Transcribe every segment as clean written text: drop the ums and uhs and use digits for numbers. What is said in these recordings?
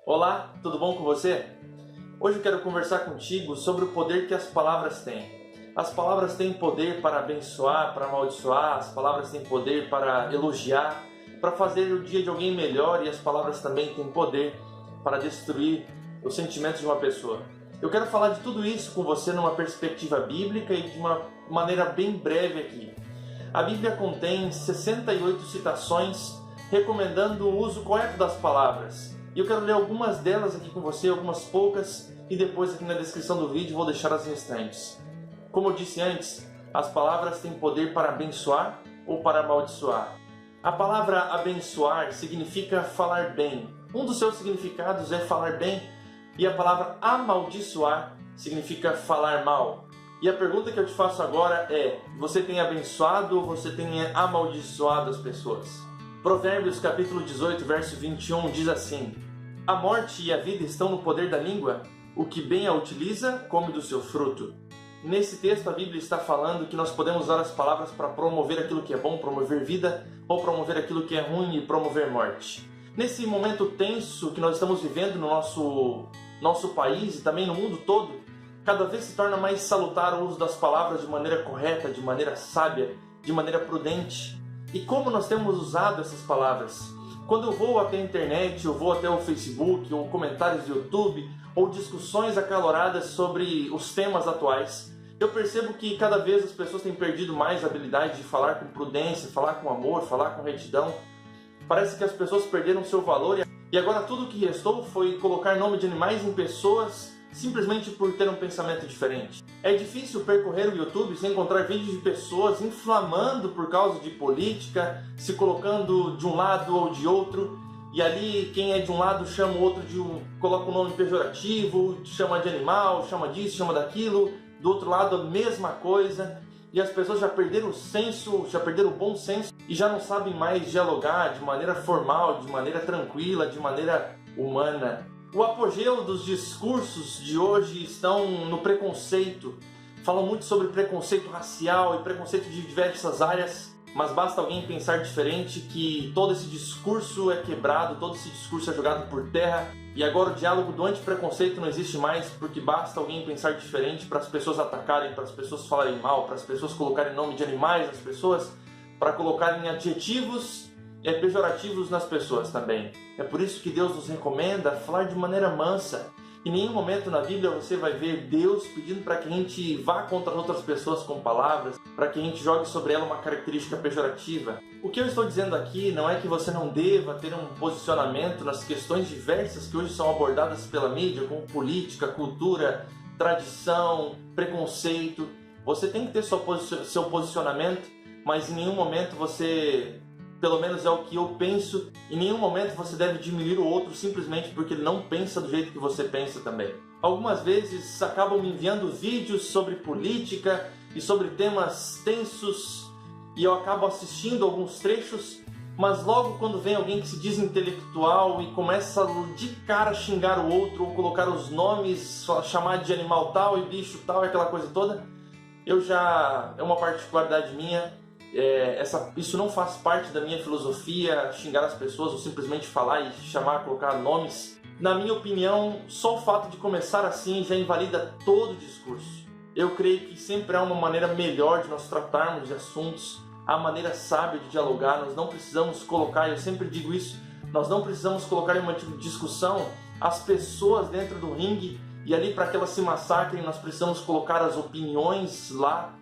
Olá, tudo bom com você? Hoje eu quero conversar contigo sobre o poder que as palavras têm. As palavras têm poder para abençoar, para amaldiçoar, as palavras têm poder para elogiar, para fazer o dia de alguém melhor, e as palavras também têm poder para destruir os sentimentos de uma pessoa. Eu quero falar de tudo isso com você numa perspectiva bíblica e de uma maneira bem breve aqui. A Bíblia contém 68 citações recomendando o uso correto das palavras. E eu quero ler algumas delas aqui com você, algumas poucas, e depois aqui na descrição do vídeo vou deixar as restantes. Como eu disse antes, as palavras têm poder para abençoar ou para amaldiçoar. A palavra abençoar significa falar bem. Um dos seus significados é falar bem, e a palavra amaldiçoar significa falar mal. E a pergunta que eu te faço agora é: você tem abençoado ou você tem amaldiçoado as pessoas? Provérbios capítulo 18, verso 21 diz assim: a morte e a vida estão no poder da língua, o que bem a utiliza come do seu fruto. Nesse texto a Bíblia está falando que nós podemos usar as palavras para promover aquilo que é bom, promover vida, ou promover aquilo que é ruim e promover morte. Nesse momento tenso que nós estamos vivendo no nosso país e também no mundo todo, cada vez se torna mais salutar o uso das palavras de maneira correta, de maneira sábia, de maneira prudente. E como nós temos usado essas palavras? Quando eu vou até a internet, eu vou até o Facebook, ou comentários do YouTube, ou discussões acaloradas sobre os temas atuais, eu percebo que cada vez as pessoas têm perdido mais a habilidade de falar com prudência, falar com amor, falar com retidão. Parece que as pessoas perderam seu valor e agora tudo o que restou foi colocar nome de animais em pessoas simplesmente por ter um pensamento diferente. É difícil percorrer o YouTube sem encontrar vídeos de pessoas inflamando por causa de política, se colocando de um lado ou de outro, e ali quem é de um lado chama o outro coloca um nome pejorativo, chama de animal, chama disso, chama daquilo, do outro lado a mesma coisa, e as pessoas já perderam o senso, já perderam o bom senso e já não sabem mais dialogar de maneira formal, de maneira tranquila, de maneira humana. O apogeu dos discursos de hoje estão no preconceito. Falam muito sobre preconceito racial e preconceito de diversas áreas, mas basta alguém pensar diferente que todo esse discurso é quebrado, todo esse discurso é jogado por terra, e agora o diálogo do antipreconceito não existe mais, porque basta alguém pensar diferente para as pessoas atacarem, para as pessoas falarem mal, para as pessoas colocarem nome de animais nas pessoas, para colocarem adjetivos pejorativos nas pessoas também. É por isso que Deus nos recomenda falar de maneira mansa. Em nenhum momento na Bíblia você vai ver Deus pedindo para que a gente vá contra as outras pessoas com palavras, para que a gente jogue sobre ela uma característica pejorativa. O que eu estou dizendo aqui não é que você não deva ter um posicionamento nas questões diversas que hoje são abordadas pela mídia, como política, cultura, tradição, preconceito. Você tem que ter seu posicionamento, mas em nenhum momento você, pelo menos é o que eu penso, em nenhum momento você deve diminuir o outro simplesmente porque ele não pensa do jeito que você pensa também. Algumas vezes acabam me enviando vídeos sobre política e sobre temas tensos e eu acabo assistindo alguns trechos, mas logo quando vem alguém que se diz intelectual e começa de cara a xingar o outro ou colocar os nomes, chamar de animal tal e bicho tal e aquela coisa toda, é uma particularidade minha. Isso não faz parte da minha filosofia, xingar as pessoas ou simplesmente falar e chamar, colocar nomes. Na minha opinião, só o fato de começar assim já invalida todo o discurso. Eu creio que sempre há uma maneira melhor de nós tratarmos de assuntos, há maneira sábia de dialogar. Nós não precisamos colocar, eu sempre digo isso, nós não precisamos colocar em uma discussão as pessoas dentro do ringue e ali para que elas se massacrem, nós precisamos colocar as opiniões lá,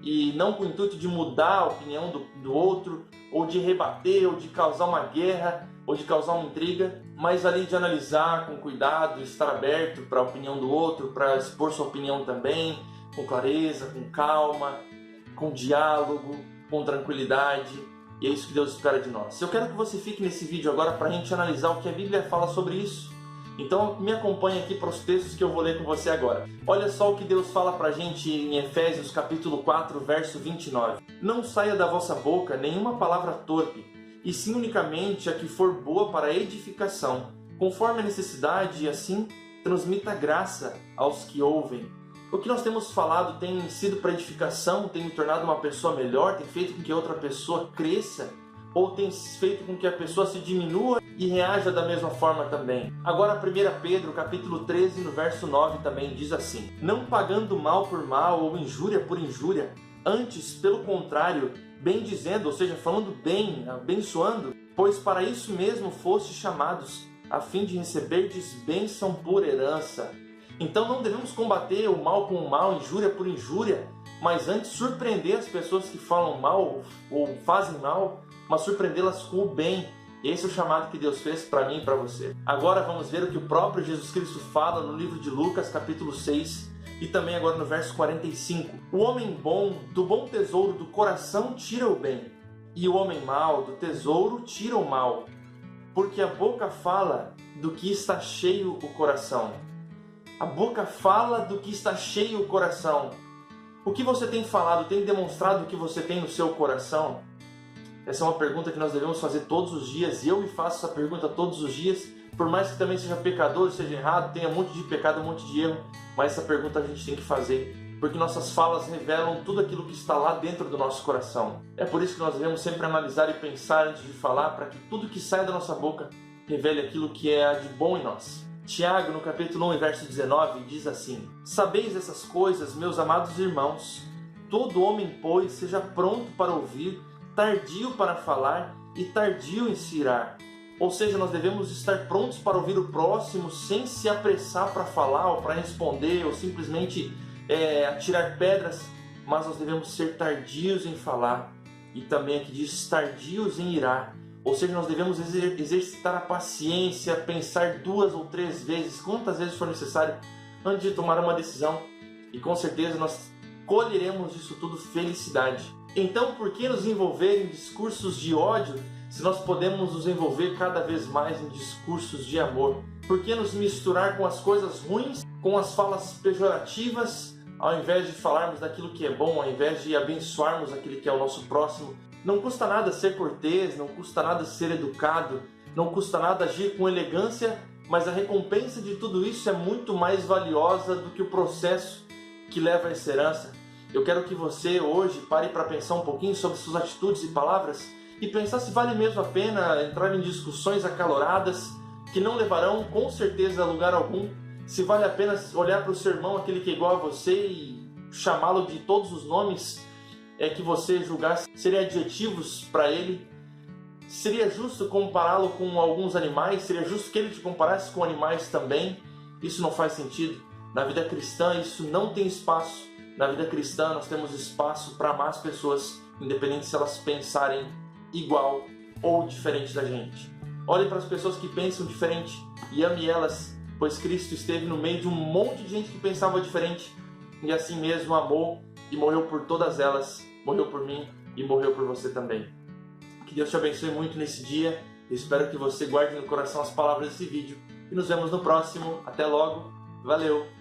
e não com o intuito de mudar a opinião do outro, ou de rebater, ou de causar uma guerra, ou de causar uma intriga, mas ali de analisar com cuidado, estar aberto para a opinião do outro, para expor sua opinião também, com clareza, com calma, com diálogo, com tranquilidade, e é isso que Deus espera de nós. Eu quero que você fique nesse vídeo agora para a gente analisar o que a Bíblia fala sobre isso. Então me acompanhe aqui para os textos que eu vou ler com você agora. Olha só o que Deus fala para a gente em Efésios capítulo 4, verso 29. Não saia da vossa boca nenhuma palavra torpe, e sim unicamente a que for boa para a edificação, conforme a necessidade, e assim transmita graça aos que ouvem. O que nós temos falado tem sido para edificação, tem me tornado uma pessoa melhor, tem feito com que outra pessoa cresça, ou tem feito com que a pessoa se diminua e reaja da mesma forma também? Agora 1 Pedro capítulo 13, no verso 9 também diz assim: não pagando mal por mal ou injúria por injúria, antes, pelo contrário, bem dizendo, ou seja, falando bem, abençoando, pois para isso mesmo fostes chamados, a fim de receberdes bênção por herança. Então não devemos combater o mal com o mal, injúria por injúria, mas antes surpreender as pessoas que falam mal ou fazem mal, mas surpreendê-las com o bem. Esse é o chamado que Deus fez para mim e para você. Agora vamos ver o que o próprio Jesus Cristo fala no livro de Lucas, capítulo 6, e também agora no verso 45. O homem bom, do bom tesouro do coração tira o bem, e o homem mau, do tesouro tira o mal, porque a boca fala do que está cheio o coração. A boca fala do que está cheio o coração. O que você tem falado tem demonstrado o que você tem no seu coração? Essa é uma pergunta que nós devemos fazer todos os dias, e eu me faço essa pergunta todos os dias, por mais que também seja pecador, seja errado, tenha um monte de pecado, um monte de erro, mas essa pergunta a gente tem que fazer, porque nossas falas revelam tudo aquilo que está lá dentro do nosso coração. É por isso que nós devemos sempre analisar e pensar antes de falar, para que tudo que sai da nossa boca revele aquilo que é de bom em nós. Tiago, no capítulo 1, verso 19, diz assim: sabeis essas coisas, meus amados irmãos, todo homem, pois, seja pronto para ouvir, tardio para falar e tardio em se irar. Ou seja, nós devemos estar prontos para ouvir o próximo sem se apressar para falar ou para responder ou simplesmente atirar pedras, mas nós devemos ser tardios em falar. E também aqui diz tardios em irar. Ou seja, nós devemos exercitar a paciência, pensar 2 ou 3 vezes, quantas vezes for necessário, antes de tomar uma decisão. E com certeza nós colheremos disso tudo felicidade. Então, por que nos envolver em discursos de ódio, se nós podemos nos envolver cada vez mais em discursos de amor? Por que nos misturar com as coisas ruins, com as falas pejorativas, ao invés de falarmos daquilo que é bom, ao invés de abençoarmos aquele que é o nosso próximo? Não custa nada ser cortês, não custa nada ser educado, não custa nada agir com elegância, mas a recompensa de tudo isso é muito mais valiosa do que o processo que leva a essa herança. Eu quero que você hoje pare para pensar um pouquinho sobre suas atitudes e palavras e pensar se vale mesmo a pena entrar em discussões acaloradas que não levarão com certeza a lugar algum, se vale a pena olhar para o seu irmão, aquele que é igual a você, e chamá-lo de todos os nomes que você julgasse seriam adjetivos para ele. Seria justo compará-lo com alguns animais? Seria justo que ele te comparasse com animais também? Isso não faz sentido. Na vida cristã isso não tem espaço. Na vida cristã nós temos espaço para amar as pessoas, independente se elas pensarem igual ou diferente da gente. Olhe para as pessoas que pensam diferente e ame elas, pois Cristo esteve no meio de um monte de gente que pensava diferente e assim mesmo amou e morreu por todas elas, morreu por mim e morreu por você também. Que Deus te abençoe muito nesse dia. Eu espero que você guarde no coração as palavras desse vídeo e nos vemos no próximo. Até logo. Valeu!